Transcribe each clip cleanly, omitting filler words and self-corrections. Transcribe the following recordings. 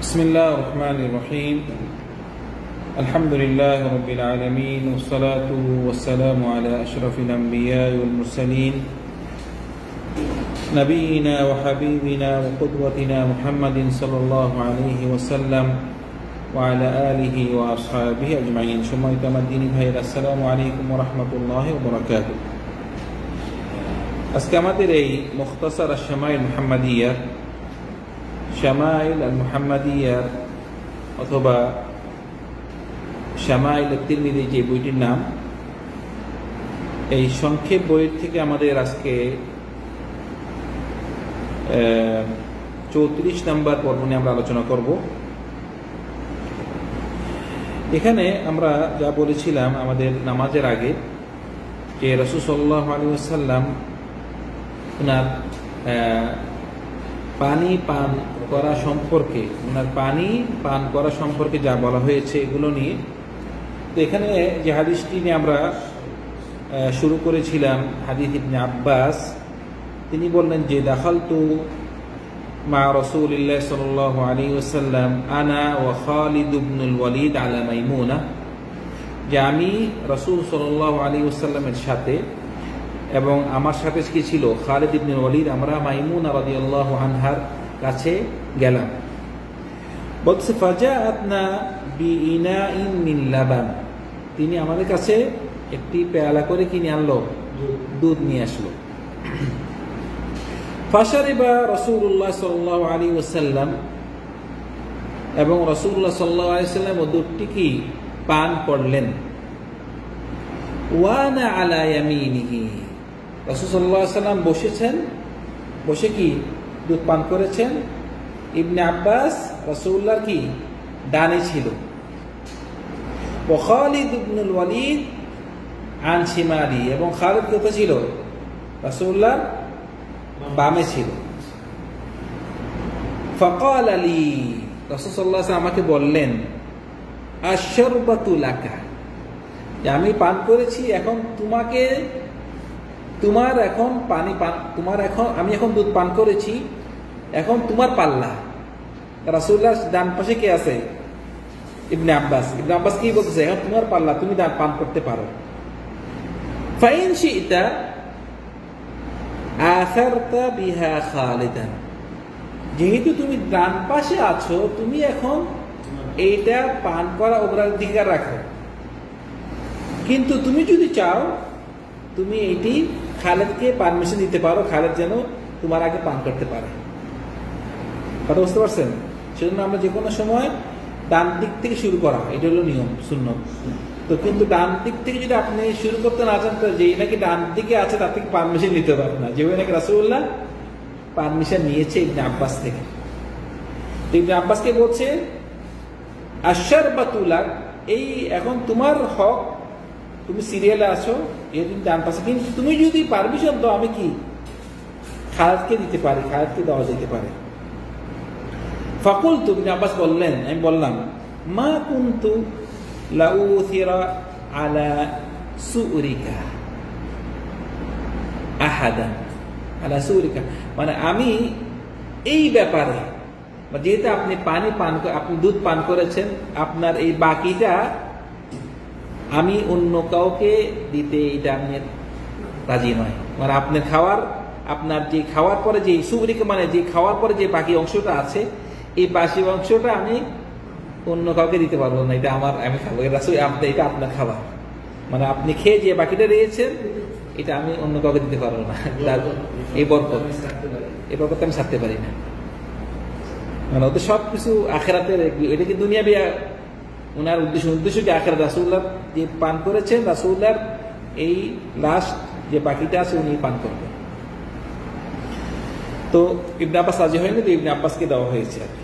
بسم الله الرحمن الرحيم الحمد لله رب العالمين والصلاة والسلام على أشرف الأنبياء والمرسلين نبينا وحبيبنا وقدوتنا محمد صلى الله عليه وسلم وعلى آله وأصحابه أجمعين شمعت الدين ভাইরা السلام عليكم ورحمة الله وبركاته আজকে আমাদের এই মুখতাসার আশ-শামাইল মুহাম্মাদিয়া শামাইল আল মুহাম্মাদিয়া অথবা শামাইল তিরমিজি যে বইটির নাম, এই সংক্ষেপ বইয়ের থেকে আমাদের আজকে 34 নম্বর পর্ব নিয়ে আমরা আলোচনা করব। এখানে আমরা যা বলেছিলাম আমাদের নামাজের আগে যে রাসূল সাল্লাল্লাহু আলাইহি ওয়াসাল্লাম ওনার পানি পান করা সম্পর্কে যা বলা হয়েছে এগুলো নিয়ে, তো এখানে যে হাদিসটি নিয়ে আমরা শুরু করেছিলাম, হাদিস ইবনে আব্বাস, তিনি বললেন যে দাখালতু মা রাসূলিল্লাহ সাল্লাল্লাহু আলাইহি ওয়াসাল্লাম আনা ওয়া খালিদ ইবনুল ওয়ালিদ আলা মাইমুনা, যে আমি রাসূল সাল্লাল্লাহু আলাইহি ওয়াসাল্লামের সাথে এবং আমার সাথে কি ছিল খালিদ ইবনুল ওয়ালিদ, আমরা মাইমুনা রাদিয়াল্লাহু আনহার কাছে গেলাম। বলছে ফাজাআতনা বিইনাইন মিন লাবান, তিনি আমাদের কাছে একটি পেয়ালা করে কিনে আনলো, দুধ নিয়ে আসলো। ফাশারিবা রাসূলুল্লাহ সাল্লাল্লাহু আলাইহি ওয়াসাল্লাম, এবং রাসূলুল্লাহ সাল্লাল্লাহু আলাইহি ওয়াসাল্লাম ও দুধটি কি পান করলেন। ওয়ানা আলা ইয়ামিনিহি, রাসূল সাল্লাল্লাহু আলাইহি ওয়াসাল্লাম বসেছেন, বসে কি দুধ পান করেছেন। ইবনে আব্বাস রাসূলুল্লাহর কি ডানে ছিল, ওয়া খালিদ ইবনুল ওয়ালিদ আন শিমালি, এবং খালিদ কোথায় ছিল, রাসূলুল্লাহর বামে ছিল। ফাকাল লি, রাসূল সাল্লাল্লাহু আলাইহি ওয়াসাল্লাম আমাকে বললেন আশ-শারবাতু লাকা, যে আমি পান করেছি, এখন তোমাকে তোমার এখন পানি পান, তোমার এখন আমি এখন দুধ পান করেছি, এখন তোমার পাল্লা। রাসূলুল্লাহর ডান পাশে কে আছে, ইবনে আব্বাস। ইবনে আব্বাস কি বলতেছে, এখন তোমার পাল্লা, তুমি দান পান করতে পারো। ফাইন শি'তা আসারতা বিহা খালিদান, যেহেতু তুমি ডান পাশে আছো, তুমি এখন এইটা পান করা অগ্রাধিকার রাখো, কিন্তু তুমি যদি চাও তুমি এটি খালেদকে পারমিশন দিতে পারো, খালেদ যেন তোমার আগে পান করতে পারে। কথা বুঝতে পারছেন? সেজন্য আমরা যে কোনো সময় ডান দিক থেকে শুরু করা, এটা হলো নিয়ম সুন্নত। তো কিন্তু ডান দিক থেকে যদি আপনি শুরু করতে না চান, তো যেই নাকি ডান দিকে আছে তার থেকে পারমিশন নিতে পারবেন না, যেভাবে নাকি রাসূলুল্লাহ পারমিশন নিয়েছে ইবনে আব্বাস থেকে। ইবনে আব্বাসকে বলছে আশ-শারবাতু লাক, এই এখন তোমার হক, তুমি সিরিয়ালে আছো, এই তুমি ডান পাশে, কিন্তু তুমি যদি পারমিশন দাও আমি কি খালেদকে দিতে পারি, খালেদকে দেওয়া যেতে পারে। ফাকুলতু, ইবনে আব্বাস বললেন, আমি বললাম মা কুনতু লাউথিরা আলা সুরিকা আহাদান আলা সুরিকা, মানে আমি এই ব্যাপারে, যেহেতু আপনি পানি পান, আপনি দুধ পান করেছেন, আপনার এই বাকিটা আমি অন্য কাউকে দিতে এটা আমি রাজি নয়। মানে আপনার খাওয়ার, আপনার যে খাওয়ার পরে যে সুবরিকা, মানে যে খাওয়ার পরে যে বাকি অংশটা আছে, এই বাকি অংশটা আমি অন্য কাউকে দিতে পারবো না, এটা আমার, আমি খাবো, এটা আপনার খাবার, মানে আপনি খেয়ে যে বাকিটা রয়েছেন এটা আমি অন্য কাউকে দিতে পারবো না। এই বরকত আমি ছাড়তে পারি না, মানে ওদের সবকিছু আখিরাতের, এটা কি দুনিয়া বিয়া, ওনার উদ্দেশ্য যে আখিরাত। রাসূলুল্লাহ যে পান করেছেন, রাসূলুল্লাহর এই লাস্ট যে বাকিটা আছে উনি পান করবেন। তো ইবনে আব্বাস রাজি হয়নি, তো ইবনে আব্বাসকে দেওয়া হয়েছে আর কি।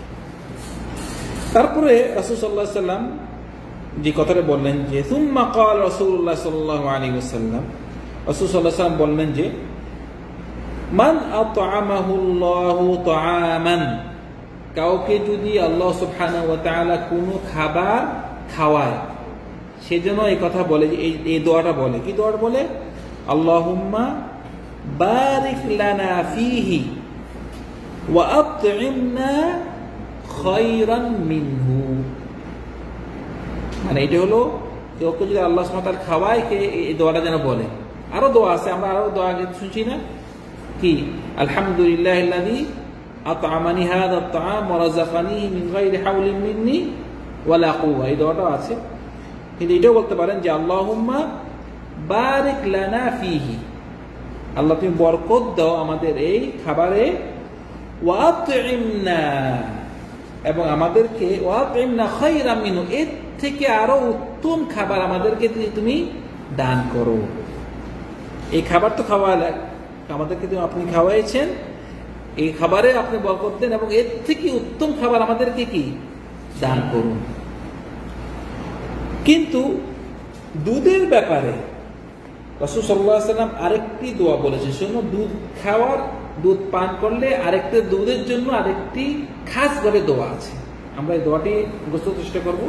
তারপরে রাসূল সাল্লাল্লাহু আলাইহি ওয়াসাল্লাম যে কথাটা বললেন যে সুম্মা ক্বাল রাসূলুল্লাহ সাল্লাল্লাহু আলাইহি ওয়াসাল্লাম, রাসূল সাল্লাল্লাহু আলাইহি ওয়াসাল্লাম বললেন যে মান আত'আমাহুল্লাহু তা'আমান, কাউকে যদি আল্লাহ সুবহানাহু ওয়া তাআলা কোনো খাবার খাওয়ায়, সেজন্য এই কথা বলে, এই দোয়াটা বলে। কি দোয়াটা বলে? আল্লাহুম্মা বারিক লানা ফীহি ওয়া আত'ইমনা খায়রান মিনহু, মানে এটা হলো যে ওকে যদি আল্লাহ সুবহানাহু ওয়া তাআলা খাওয়ায়, কে এই দোয়াটা যেন বলে। আরো দোয়া আছে, আমরা আরো দোয়া আগে শুনছি না কি, আলহামদুলিল্লাহিল্লাযী আত'আমানি হাযা আত-তা'আম ওয়া রাযাকানিহি মিন গায়রি হাওলিন মিন্নি ওয়ালা কুওয়া, এই দোয়াটাও আছে। কিন্তু এটাও বলতে পারেন যে আল্লাহুম্মা বারিক লানা ফীহি, আল্লাহ তুমি বরকত দাও আমাদের এই খাবারে, ওয়া আত'ইমনা, এবং আমাদেরকে ওয়া আত'ইমনা খায়রাম মিনহু, এর থেকে আরো উত্তম খাবার আমাদেরকে তুমি দান করো। এই খাবার তো খাওয়ালে আমাদেরকে আপনি খাওয়াইছেন, এই খাবারে আপনি বরকত দেন এবং এর থেকে উত্তম খাবার আমাদেরকে কি দান করুন। কিন্তু দুধের ব্যাপারে রাসূল সাল্লাল্লাহু আলাইহি ওয়াসাল্লাম আরেকটি দোয়া বলেছেন, শোনো, দুধ খাওয়ার, দুধ পান করলে আরেকটা দুধের জন্য আরেকটি খাস ভাবে দোয়া আছে। আমরা এই দোয়াটি বুঝতে চেষ্টা করব।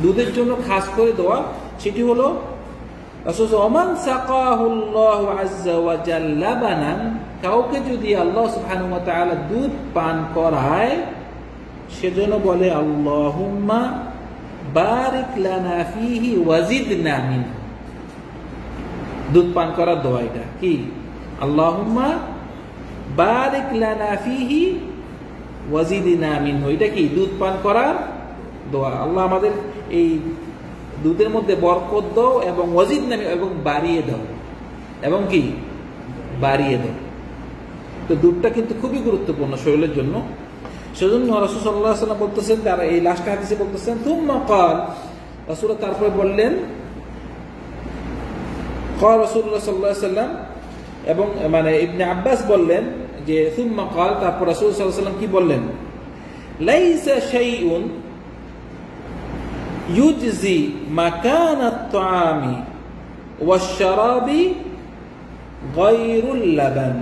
দুধের জন্য খাস করে দোয়া, সেটি হলো রাসূল ওমান সাকাহুল্লাহু আযজা ওয়া জাল্লা লাবানান, কাউকে যদি আল্লাহ সুবহানাহু ওয়া তাআলা দুধ পান করায়, সেজন্য বলে আল্লাহুম্মা বারিক লানা ফীহি ওয়া জিদনা মিনহু। দুধ পান করার দোয়া এটা কি, আল্লাহুম্মা বারিক লানা ফীহি ওয়া জিদনা মিনহু, এটা কি দুধ পান করার দোয়া। আল্লাহ আমাদের এই দুধের মধ্যে বরকত দাও এবং ওয়াজিদনা, এবং বাড়িয়ে দাও, এবং কি বাড়িয়ে দাও। তো দুধটা কিন্তু খুবই গুরুত্বপূর্ণ শরীরের জন্য। সেজন্য রাসূল সাল্লাল্লাহু আলাইহি ওয়াসাল্লাম বলতেছেন, তারা এই লাস্ট হাদিসে বলতেছেন, তুম্মা ক্বাল, রাসূল তারপরে বললেন, ক্বাল রাসূলুল্লাহ সাল্লাল্লাহু আলাইহি ওয়াসাল্লাম, এবং মানে ইবনে আব্বাস বললেন যে তুম্মা ক্বাল, তারপর রাসূল সাল্লাল্লাহু আলাইহি ওয়াসাল্লাম কি বললেন, লাইসা শাইউন ইউজজি মাকানাত তাআমি ওয়াশ শারাবি গায়রুল লাবান,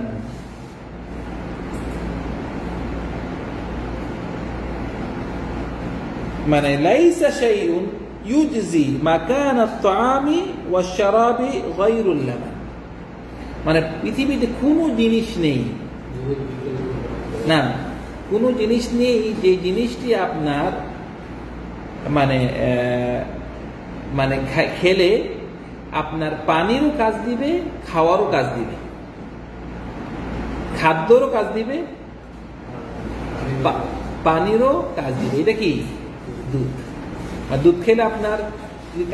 মানে লাইসা শাইউন ইউজজি মাকানাত তাআমি ওয়াশ শারাবি গায়রুল লাবান, মানে পৃথিবীতে কোনো জিনিস নেই, না কোনো জিনিস নেই যে জিনিসটি আপনার মানে মানে খেলে আপনার পানিরও কাজ দিবে, খাওয়ারও কাজ দিবে, খাদ্যরও কাজ দিবে, পানিরও কাজ দিবে। এটা কি দুধ। আর দুধ খেলে আপনার যদি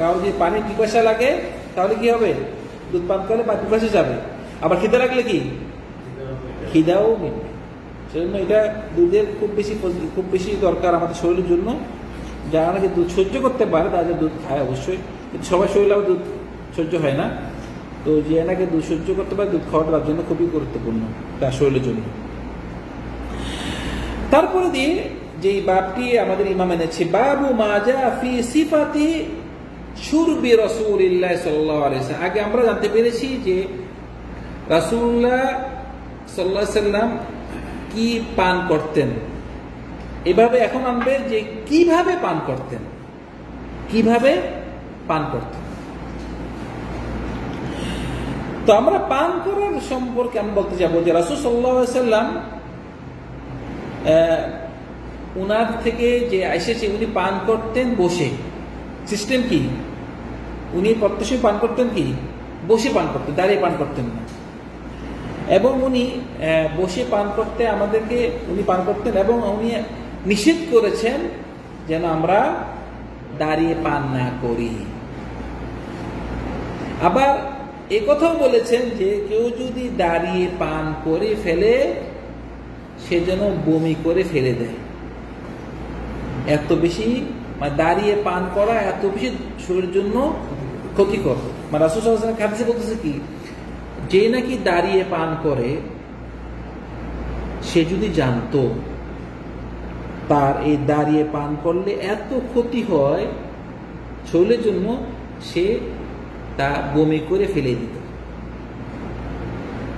কারো যদি পানির পিপাসা লাগে, তাহলে কি হবে, দুধ পান করলে বা পিপাসা যাবে। আবার খিদে লাগলে কি খিদাও মিটবে। সেজন্য এটা দুধের খুব বেশি দরকার আমাদের শরীরের জন্য। যারা নাকি দুধ সহ্য করতে পারে তাদের দুধ খায় অবশ্যই, কিন্তু সবার শরীরে দুধ সহ্য হয় না। তো যে নাকি দুধ সহ্য করতে পারে, দুধ খাওয়াটা তার জন্য খুবই গুরুত্বপূর্ণ তার শরীরের জন্য। তারপরে দিয়ে যে বাবটি আমাদের ইমাম এনেছে, বাবু মা জা ফি সিফাতি শুরবি রাসূলিল্লাহ সাল্লাল্লাহু আলাইহি ওয়াসাল্লাম। আগে আমরা জানতে পেরেছি যে রাসূলুল্লাহ সাল্লাল্লাহু আলাইহি ওয়াসাল্লাম কি পান করতেন, এভাবে এখন আনবে যে কিভাবে পান করতেন, কিভাবে পান করতেন। তো আমরা পান করার সম্পর্কে আমি বলতে যাবো যে রাসূল সাল্লাল্লাহু আলাইহি ওয়াসাল্লাম উনার থেকে যে এসেছে, উনি পান করতেন বসে। সিস্টেম কি, উনি প্রত্যেকই পান করতেন কি বসে পান করতেন, দাঁড়িয়ে পান করতেন না। এবং উনি বসে পান করতে আমাদেরকে উনি পান করতেন, এবং উনি নিষেধ করেছেন যেন আমরা দাঁড়িয়ে পান না করি। আবার একথাও বলেছেন যে কেউ যদি দাঁড়িয়ে পান করে ফেলে, সে যেন বমি করে ফেলে দেয়। এত বেশি মানে দাঁড়িয়ে পান করা এত বেশি শরীরের জন্য ক্ষতিকর। মানে রাসূল সাল্লাল্লাহু আলাইহি ওয়াসাল্লাম হাদিসে বলতেছে কি, যে নাকি দাঁড়িয়ে পান করে, সে যদি জানতো তার এই দাঁড়িয়ে পান করলে এত ক্ষতি হয় শরীরের জন্য, সে তা বমি করে ফেলে দিত।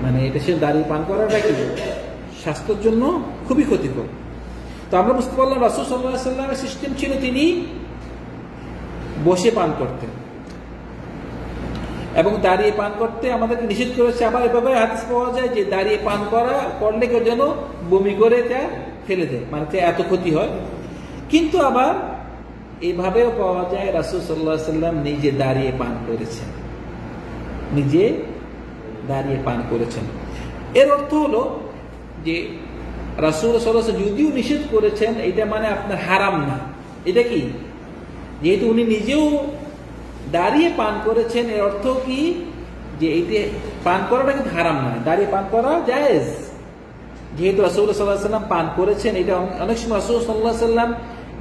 মানে এটা সে দাঁড়িয়ে পান করাটা কি স্বাস্থ্যের জন্য খুবই ক্ষতিকর। তো আমরা বুঝতে পারলাম রাসূল সাল্লাল্লাহু আলাইহি ওয়াসাল্লামের সিস্টেম ছিল তিনি বসে পান করতেন, এবং দাঁড়িয়ে পান করতে আমাদেরকে নিষেধ করেছে। আবার এভাবে হাদিস পাওয়া যায় যে দাঁড়িয়ে পান করলে কেউ যেন বমি করে তা ফেলে দেয়, মানে এত ক্ষতি হয়। কিন্তু আবার এইভাবেও পাওয়া যায় রাসূল সাল্লাল্লাহু আলাইহি ওয়াসাল্লাম নিজে দাঁড়িয়ে পান করেছেন, নিজে দাঁড়িয়ে পান করেছেন। এর অর্থ হলো যে রাসূল সাল্লাল্লাহু আলাইহি ওয়াসাল্লাম যদিও নিষেধ করেছেন, এটা মানে আপনার হারাম না। এটা কি, যেহেতু উনি নিজেও দাঁড়িয়ে পান করেছেন, এর অর্থ কি যে এইটা পান করাটা কিন্তু হারাম নয়, দাঁড়িয়ে পান করা জায়েজ। যেহেতু রাসূলুল্লাহ সাল্লাল্লাহু আলাইহি ওয়াসাল্লাম পান করেছেন, এটা অনেক সময় রাসূল সাল্লাল্লাহু আলাইহি ওয়াসাল্লাম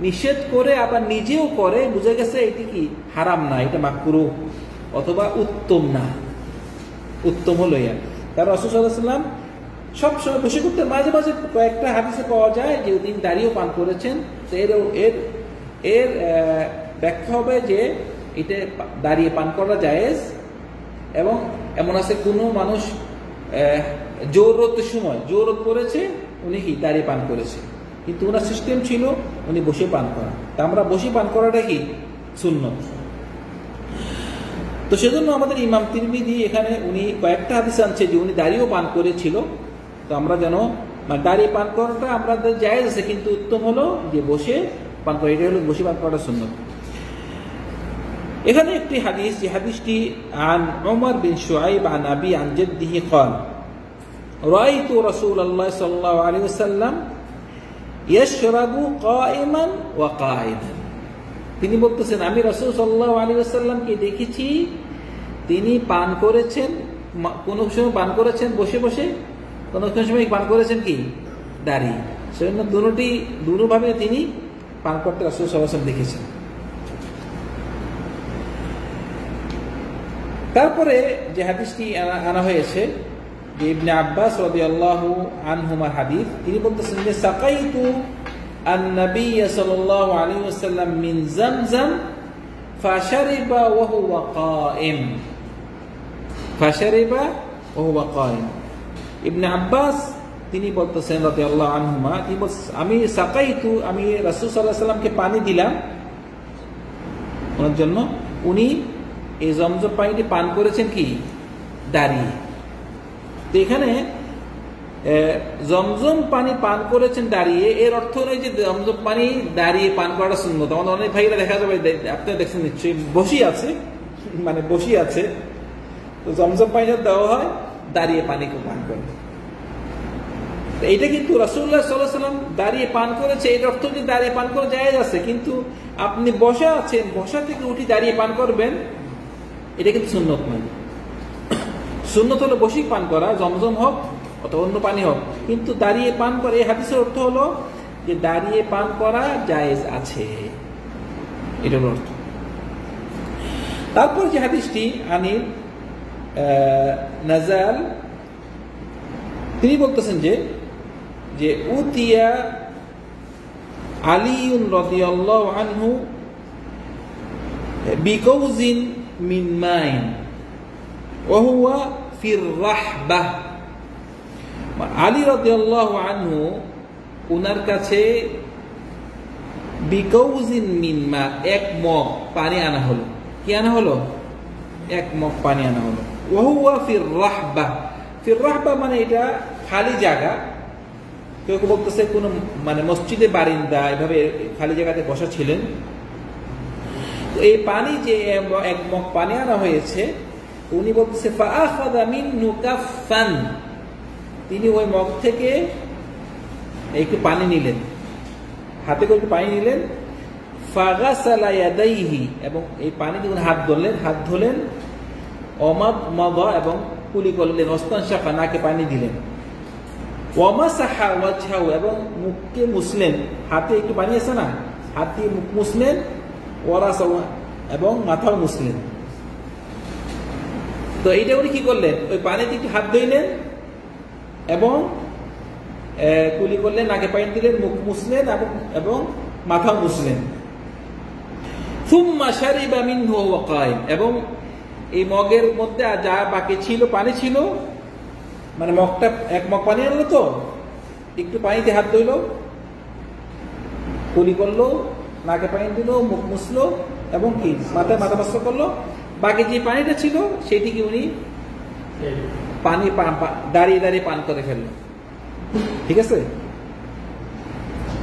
নিষেধ করে আবার নিজেও করে, বুঝে গেছে এটি কি হারাম না, এটা মাকরুহ অথবা উত্তম না। উত্তম হলো ইয়া, কারণ রাসূল সাল্লাল্লাহু আলাইহি ওয়াসাল্লাম সবসময় বসে করতে, মাঝে মাঝে কয়েকটা হাদিসে পাওয়া যায় যে তিনি দাঁড়িয়েও পান করেছেন। তো এর ব্যাখ্যা হবে যে এটা দাঁড়িয়ে পান করা জায়েজ, এবং এমন আছে কোনো মানুষ জরুরতের সময় জরুরত পড়েছে, উনি কি দাঁড়িয়ে পান করেছে, কিন্তু ওনার সিস্টেম ছিল উনি বসে পান করা। তা আমরা বসে পান করাটা কি সুন্নত। তো সেজন্য আমাদের ইমাম তিরমিজি এখানে উনি কয়েকটা হাদিস আনছে যে উনি দাঁড়িয়েও পান করেছিল। তো আমরা যেন দাঁড়িয়ে পান করাটা আমাদের জায়েজ আছে, কিন্তু উত্তম হলো যে বসে পান করা, এটা হলো বসে পান করাটা সুন্নত। এখানে একটি হাদিস, যে হাদিসটি আন উমর বিন শুআইব আন আবি আন জাদ্দিহি قال রাআইতু রাসূলুল্লাহ সাল্লাল্লাহু আলাইহি ওয়াসাল্লাম ইয়াশরাবু কাইমান ওয়া কাঈদান। তিনি বলতেছেন আমি রাসূল সাল্লাল্লাহু আলাইহি ওয়াসাল্লামকে দেখেছি, তিনি পান করেছেন, কোন সময় পান করেছেন বসে বসে, কোন সময় পান করেছেন কি দাঁড়িয়ে। সেজন্য দুটোভাবে তিনি পান করতে রাসূল সাল্লাল্লাহু আলাইহি ওয়াসাল্লাম দেখেছেন। তারপরে যে হাদিসটি আনা হয়েছে যে ইবনে আব্বাস রাদিয়াল্লাহু আনহুমার হাদিস, তিনি বলতেছেন যে সাকাইতু আন-নবী সাল্লাল্লাহু আলাইহি ওয়াসাল্লাম মিন জামজাম ফাশারিবা ওয়া হুয়া কাইম, ফাশারিবা ওয়া হুয়া কাইম। ইবনে আব্বাস তিনি বলতেছেন রাদিয়াল্লাহু আনহুমা, তিনি বলছেন আমি সাকাইতু, আমি রাসূল সাল্লাল্লাহু আলাইহি ওয়াসাল্লামকে পানি দিলাম ওনার জন্য, উনি এই জমজম পানিটি পান করেছেন কি দাঁড়িয়ে। তো এখানে জমজম পানি পান করেছেন দাঁড়িয়ে, এর অর্থ নয় যে জমজম পানি দাঁড়িয়ে পান করাটা সুন্নত। আমাদের অনেক ভাইরা দেখা যাবে, আপনারা দেখছেন নিশ্চয়ই, বসি আছে, মানে বসি আছে, তো জমজম পানি দেওয়া হয়, দাঁড়িয়ে পানি পান করে। এটা কিন্তু রাসূলুল্লাহ সাল্লাল্লাহু আলাইহি ওয়াসাল্লাম দাঁড়িয়ে পান করেছে, এর অর্থ যে দাঁড়িয়ে পান করা জায়েজ আছে, কিন্তু আপনি বসা আছেন, বসা থেকে উঠে দাঁড়িয়ে পান করবেন, এটা কিন্তু সুন্নত নয়। সুন্নত হলো বসি পান করা, জমজম হোক অথবা অন্য পানি হোক, কিন্তু দাঁড়িয়ে পান করা, এই হাদিসের অর্থ হলো যে দাঁড়িয়ে পান করা জায়েজ আছে, এটার অর্থ। তারপর যে হাদিসটি আনিল নাজাল, তিনি বলতেছেন যে উতিয়া আলিউন রাদিয়াল্লাহু আনহু বিকাউজিন মিন মাইন ওয়া হুয়া ফির রাহবাহ। আলী রাদিয়াল্লাহু আনহু ওনার কাছে বিকাউজিন মিন মা, এক মগ পানি আনা হলো। কি আনা হলো? এক মগ পানি আনা হলো। ওয়া হুয়া ফির রাহবাহ, ফির রাহবাহ মানে এটা খালি জায়গা, কেউ কেউ বলতেছে কোন মানে মসজিদে বারিন্দা, এভাবে খালি জায়গাতে বসা ছিলেন। তো এই পানি যে এক মগ পানি আনা হয়েছে, উনি বলতেছে ফাআখাযা মিনহু কাফফান, তিনি ওই মগ থেকে একটু পানি নিলেন, হাতে করে পানি নিলেন। ফাগাসালা ইয়াদাইহি, এবং এই পানি দিয়ে হাত ধরলেন। অমাদমাদা, এবং কুলি করলেন। ওয়াস্তানশাকা, নাকে পানি দিলেন। ওয়ামাসাহা ওয়াজহাহু, এবং মুখকে মুছলেন, হাতে একটু পানি আছে না, হাত দিয়ে মুখ মুছলেন। ওয়ারাসাহু, এবং মাথাও মুছলেন। তো এইটা উনি কি করলেন, ওই পানিতে একটু হাত ধুইলেন এবং কুলি করলেন, নাকে পানি দিলেন, মুখ মুছলেন এবং মাথাও মুছলেন। সুম্মা শারিবা মিনহু ওয়া কাইম, এবং এই মগের মধ্যে যা বাকি ছিল পানি ছিল, মানে মগটা এক মগ পানি আনলো, তো একটু পানিতে হাত ধুইল, কুলি করলো, নাকে পানি দিল, মুখ মুছলো, এবং কি মাথা বস্ত্র করলো। বাকি যে পানিটা ছিল সেটিকে উনি পানি দাঁড়িয়ে দাঁড়িয়ে পান করে ফেলল। ঠিক আছে,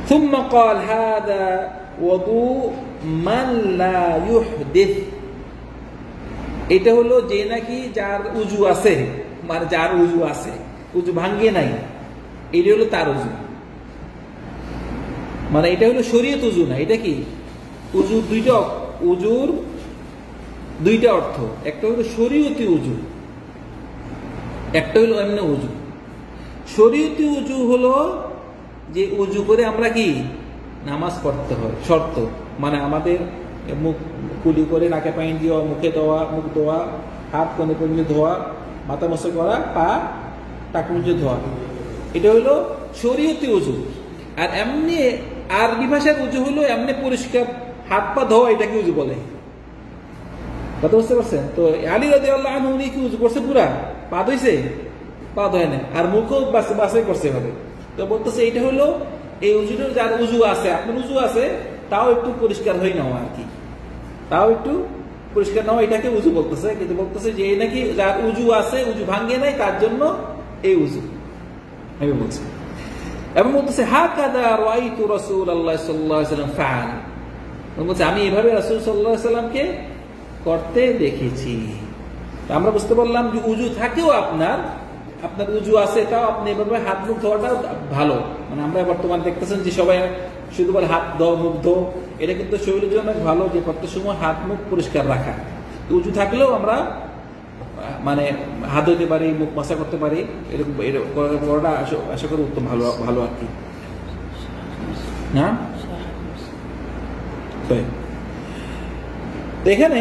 ثم قال هذا وضوء من لا يحدث, এটা হলো যে নাকি যার উজু আছে, মানে যার উজু আছে, উজু ভাঙ্গে নাই, এটা হলো তার উজু। মানে এটা হলো শরীয়ত উজু না, এটা কি উজু দুইটা, উজুর দুইটা অর্থ, একটা হলো শরীয়তি উজু, একটা হলো এমনি উজু। শরীয়তি উজু হলো যে উজু করে আমরা কি নামাজ পড়তে হয়, শর্ত, মানে আমাদের মুখ কুলি করে নাকে পানি দেওয়া, মুখে ধোয়া, মুখ ধোয়া, হাত কোনে কোনে ধোয়া, মাথা মশা করা, পা টাকুঞ্জে ধোয়া, এটা হলো শরীয়তি উজু। আর এমনি আরবি ভাষার উজু হলো এমনি পরিষ্কার হাত পা ধোয়া, এটাকে উজু বলে। কথা বুঝতে পারছেন? তো আলী রাদিয়াল্লাহু আনহু উনি কি উজু করছে পুরা? পা ধুইছে? পা ধোয় না, আর মুখও বাছাই করছে হবে। তো বলতেছে এটা হলো এই উজুটা, যার উজু আছে, আপনার উজু আছে তাও একটু পরিষ্কার হয়ে নেওয়া আর কি, তাও একটু পরিষ্কার নেওয়া, এটাকে উজু বলতেছে। কিন্তু বলতেছে যে এই নাকি যার উজু আছে, উজু ভাঙ্গে নাই, তার জন্য এই উজু আমি বলছি। এবং বলতেছে হাকাদা রাআইতু রাসূলুল্লাহ সাল্লাল্লাহু আলাইহি ওয়াসাল্লাম ফাআল, বলছে আমি এভাবে রাসূল সাল্লাল্লাহু আলাইহি ওয়াসাল্লামকে করতে দেখেছি। আমরা বুঝতে পারলাম যে উজু থাকেও আপনার উজু আছে, তাও আপনি এভাবে হাত মুখ ধোয়াটা ভালো। মানে আমরা বর্তমানে দেখতেছেন যে সবাই শুধু বলে হাত ধো, মুখ ধো, এটা কিন্তু শরীরের জন্য ভালো যে প্রত্যেক সময় হাত মুখ পরিষ্কার রাখা। উজু থাকলেও আমরা মানে হাত ধুতে পারি, মুখ মাসা করতে পারি, এরকম করাটা আশা করি উত্তম, ভালো আর কি। না এখানে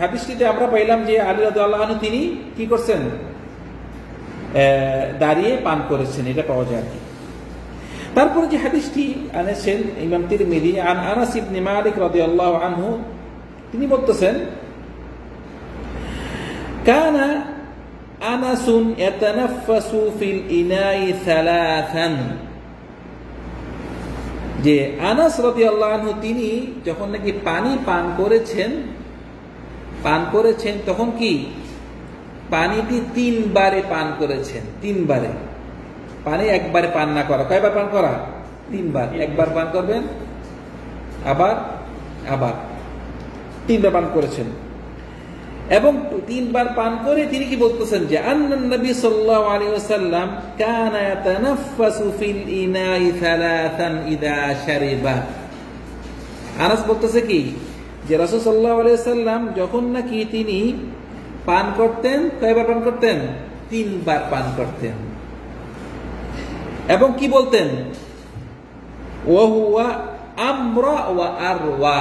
হাদিসটিতে আমরা পাইলাম যে আলী রাদিয়াল্লাহু আনহু তিনি কি করছেন, দাঁড়িয়ে পান করেছেন, এটা পাওয়া যায় আর কি। তারপরে যে হাদিসটি আনেছেন ইমাম তিরমিজি, আন আনাস ইবনে মালিক রাদিয়াল্লাহু আনহু, তিনি বলতেছেন কানা আনাসুন ইয়াতানাফাসু ফিল ইনাই সালাসান, যে আনাস রাদিয়াল্লাহু আনহু তিনি যখন নাকি পানি পান করেছেন তখন কি পানিটি 3 বারে পান করেছেন। 3 বারে পানি, একবারে পান না করা। কয়বার পান করা? 3 বার। একবার পান করবেন, আবার 3 বার পান করেছেন। এবং 3 বার পান করে তিনি কি বলতেছেন যে আন্নান নবী সাল্লাল্লাহু আলাইহি ওয়াসাল্লাম কানা ইয়াতানাফাসু ফিল ইনাই সালাসান ইযা শারিবা। আনাস বলতেছে কি যে রাসূল সাল্লাল্লাহু আলাইহি ওয়াসাল্লাম যখন নাকি তিনি পান করতেন, কয়বার পান করতেন? 3 বার পান করতেন। এবং কি বলতেন? ওয়া হুয়া আমরা ওয়া আরওয়া,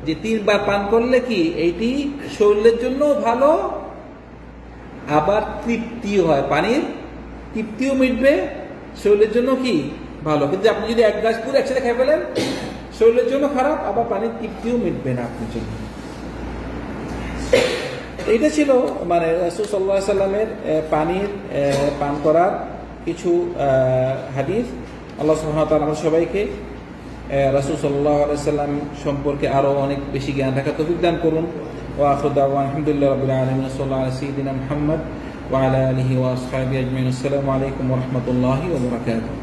যে 3 বার পান করলে কি এইটি শরীরের জন্য ভালো, আবার তৃপ্তিও হয়, পানির তৃপ্তিও মিটবে, শরীরের জন্য কি ভালো। কিন্তু আপনি যদি 1 গ্লাস পুরো একসাথে খেয়ে ফেলেন, শরীরের জন্য খারাপ, আবার পানির তৃপ্তিও মিটবে না আপনার জন্য। এটা ছিল মানে রাসূল সাল্লাল্লাহু আলাইহি ওয়াসাল্লামের পানির পান করার কিছু হাদিস। আল্লাহ সুবহানাহু ওয়া তাআলা আমাদের সবাইকে রাসূল সাল্লাল্লাহু আলাইহি ওয়াসাল্লাম সম্পর্কে আরো অনেক বেশি জ্ঞান রাখার তৌফিক দান করুন। ওয়া আখিরু দাওয়ানা আলহামদুলিল্লাহি রাব্বিল আলামিন, সাল্লাল্লাহু আলা সাইয়্যিদিনা মুহাম্মদ ওয়া আলা আলিহি ওয়া আসহাবিহি আজমাইন। আসসালামু আলাইকুম ওয়া রাহমাতুল্লাহি ওয়া বারাকাতুহু।